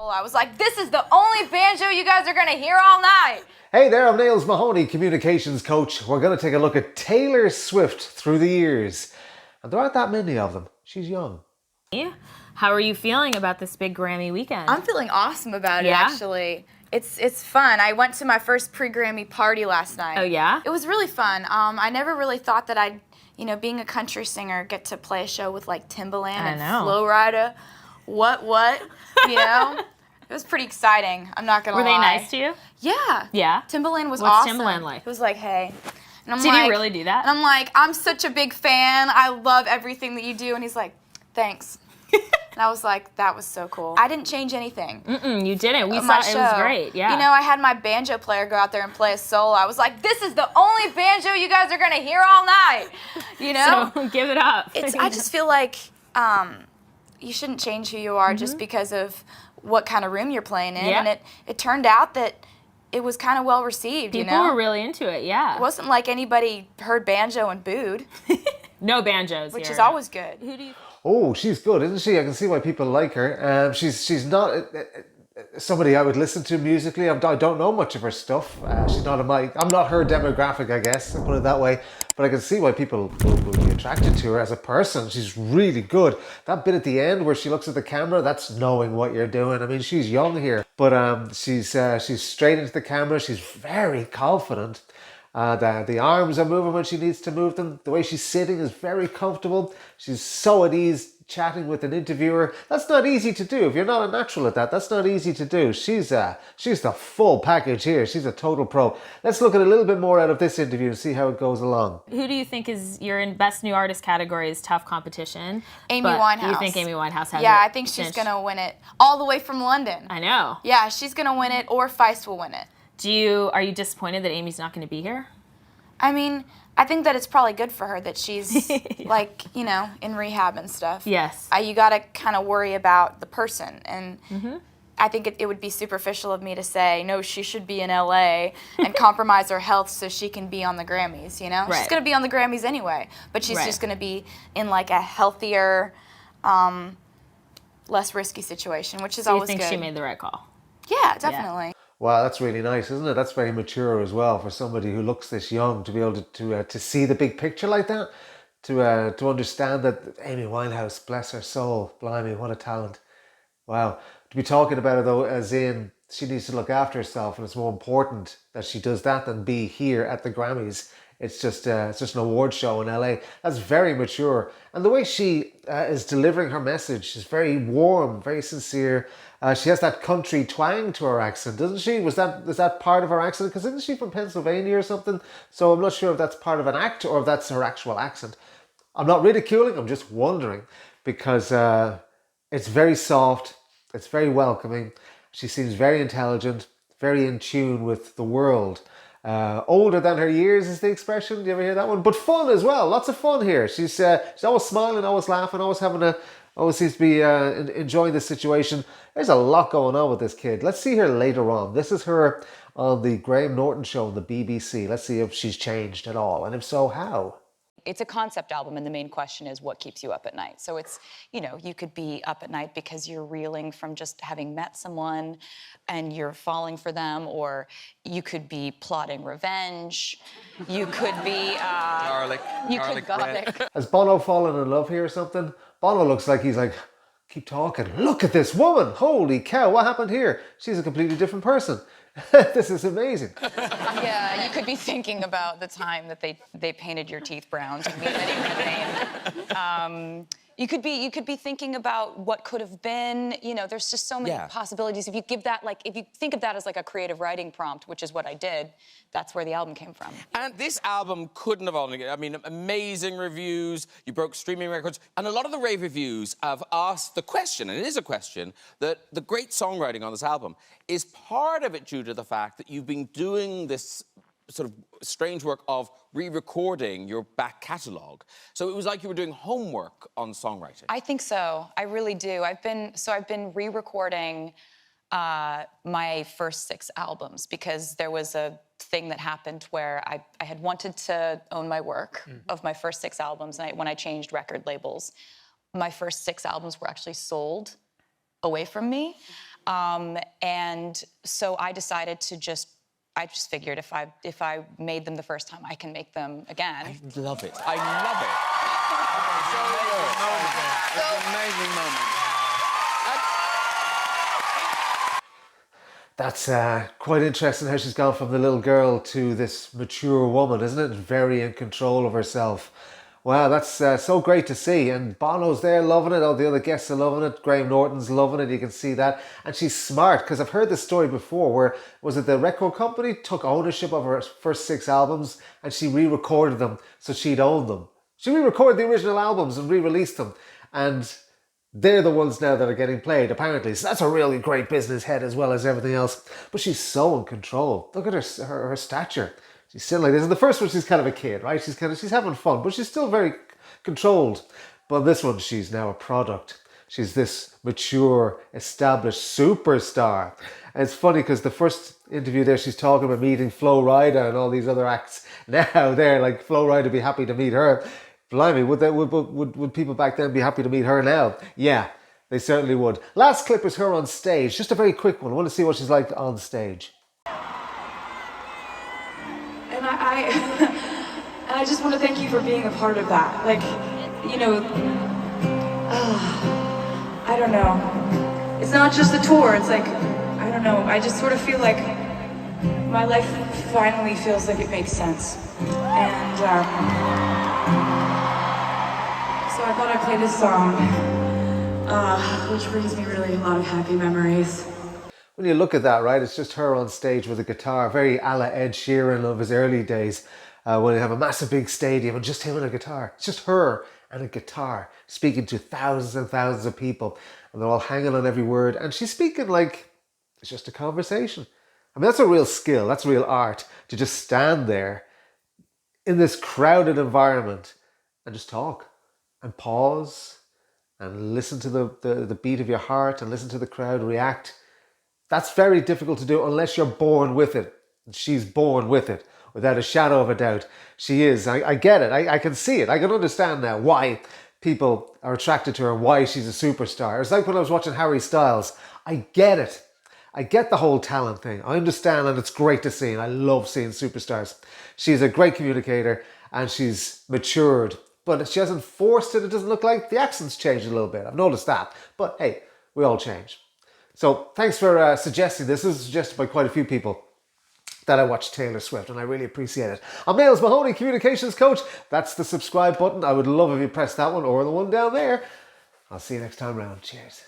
I was like, this is the only banjo you guys are gonna hear all night. Hey there, I'm Niels Mahoney, communications coach. We're going to take a look at Taylor Swift through the years. And there aren't that many of them. She's young. How are you feeling about this big Grammy weekend? I'm feeling awesome about it, Yeah? actually. It's fun. I went to my first pre-Grammy party last night. Oh, yeah? It was really fun. I never really thought that I'd, being a country singer, get to play a show with like Timbaland and Flo Rida. What? It was pretty exciting. I'm not gonna lie. Were they nice to you? Yeah. Yeah? Timbaland was What's awesome. Timbaland like? He was like, hey. And I'm Did he really do that? And I'm like, I'm such a big fan. I love everything that you do. And he's like, thanks. And I was like, that was so cool. I didn't change anything. You didn't. We saw my it. show. It was great. Yeah. I had my banjo player go out there and play a solo. I was like, this is the only banjo you guys are gonna hear all night. So give it up. I just feel like you shouldn't change who you are just because of what kind of room you're playing in. Yeah. And it turned out that it was kind of well received. People were really into it. Yeah. It wasn't like anybody heard banjo and booed. No banjos Which here. is always good. Who do you? Oh, she's good, isn't she? I can see why people like her. She's not somebody I would listen to musically. I don't know much of her stuff. I'm not her demographic, I guess, I'll put it that way. But I can see why people will be attracted to her as a person. She's really good. That bit at the end where she looks at the camera, that's knowing what you're doing. I mean, she's young here, but she's straight into the camera. She's very confident. The arms are moving when she needs to move them. The way she's sitting is very comfortable. She's so at ease chatting with an interviewer. That's not easy to do. If you're not a natural at that, that's not easy to do. She's the full package here. She's a total pro. Let's look at a little bit more out of this interview and see how it goes along. Who do you think is your best new artist category is tough competition? Amy Winehouse. You think Amy Winehouse has it? Yeah, I think she's going to win it. All the way from London. I know. Yeah, she's going to win it, or Feist will win it. Are you disappointed that Amy's not going to be here? I mean, I think that it's probably good for her that she's in rehab and stuff. Yes. You got to kind of worry about the person. And I think it would be superficial of me to say, no, she should be in LA and compromise her health so she can be on the Grammys, Right. She's going to be on the Grammys anyway, but she's just going to be in like a healthier, less risky situation, which is always good. You think she made the right call? Yeah, definitely. Wow, that's really nice, isn't it? That's very mature as well for somebody who looks this young to be able to see the big picture like that, to understand that Amy Winehouse, bless her soul, blimey, what a talent. Wow. To be talking about it though, as in she needs to look after herself, and it's more important that she does that than be here at the Grammys. It's just an award show in LA. That's very mature. And the way she is delivering her message is very warm, very sincere. She has that country twang to her accent, doesn't she? Is that part of her accent? Because isn't she from Pennsylvania or something? So I'm not sure if that's part of an act or if that's her actual accent. I'm not ridiculing, I'm just wondering, because it's very soft, it's very welcoming. She seems very intelligent, very in tune with the world. Older than her years is the expression. Do you ever hear that one? But fun as well. Lots of fun here. She's always smiling, always laughing, always seems to be enjoying the situation. There's a lot going on with this kid. Let's see her later on. This is her on the Graham Norton show on the BBC. Let's see if she's changed at all, and if so, how. It's a concept album, and the main question is what keeps you up at night. So it's, you could be up at night because you're reeling from just having met someone and you're falling for them, or you could be plotting revenge. You could be... garlic. Has Bono fallen in love here or something? Bono looks like he's like, keep talking. Look at this woman. Holy cow, what happened here? She's a completely different person. This is amazing. Yeah, you could be thinking about the time that they painted your teeth brown to meet anyone. You could be thinking about what could have been. There's just so many possibilities. If you think of that as like a creative writing prompt, which is what I did, that's where the album came from. And this album couldn't have only... amazing reviews. You broke streaming records. And a lot of the rave reviews have asked the question, and it is a question, that the great songwriting on this album is part of it due to the fact that you've been doing this sort of strange work of re-recording your back catalogue. So it was like you were doing homework on songwriting. I think so. I really do. I've been re-recording my first 6 albums because there was a thing that happened where I had wanted to own my work of my first 6 albums, and when I changed record labels, my first 6 albums were actually sold away from me. And so I decided to I just figured if I made them the first time, I can make them again. I love it. I love it. It's an amazing moment. That's quite interesting how she's gone from the little girl to this mature woman, isn't it? Very in control of herself. Wow, that's so great to see. And Bono's there loving it. All the other guests are loving it. Graham Norton's loving it. You can see that. And she's smart, because I've heard this story before where, was it the record company took ownership of her first 6 albums and she re-recorded them so she'd own them. She re-recorded the original albums and re-released them. And they're the ones now that are getting played, apparently. So that's a really great business head as well as everything else. But she's so in control. Look at her stature. She's still like this. In the first one, she's kind of a kid, right? She's having fun, but she's still very controlled. But this one, she's now a product. She's this mature, established superstar. And it's funny because the first interview there, she's talking about meeting Flo Rida and all these other acts. Now they're like, Flo Rida would be happy to meet her. Blimey, would people back then be happy to meet her now? Yeah, they certainly would. Last clip is her on stage. Just a very quick one. I want to see what she's like on stage. And I just want to thank you for being a part of that. Like, you know, I don't know. It's not just the tour. It's like, I don't know. I just sort of feel like my life finally feels like it makes sense. And so I thought I'd play this song, which brings me really a lot of happy memories. When you look at that, right, it's just her on stage with a guitar, very a la Ed Sheeran of his early days, when you have a massive big stadium and just him and a guitar. It's just her and a guitar speaking to thousands and thousands of people, and they're all hanging on every word, and she's speaking like it's just a conversation. I mean, that's a real skill, that's real art, to just stand there in this crowded environment and just talk and pause and listen to the beat of your heart and listen to the crowd react. That's very difficult to do unless you're born with it. She's born with it, without a shadow of a doubt. She is. I get it. I can see it. I can understand now why people are attracted to her and why she's a superstar. It's like when I was watching Harry Styles. I get it. I get the whole talent thing. I understand, and it's great to see, and I love seeing superstars. She's a great communicator, and she's matured. But she hasn't forced it, it doesn't look like. The accent's changed a little bit. I've noticed that. But hey, we all change. So thanks for suggesting this. This is suggested by quite a few people that I watch Taylor Swift, and I really appreciate it. I'm Niles Mahoney, Communications Coach. That's the subscribe button. I would love if you press that one or the one down there. I'll see you next time round. Cheers.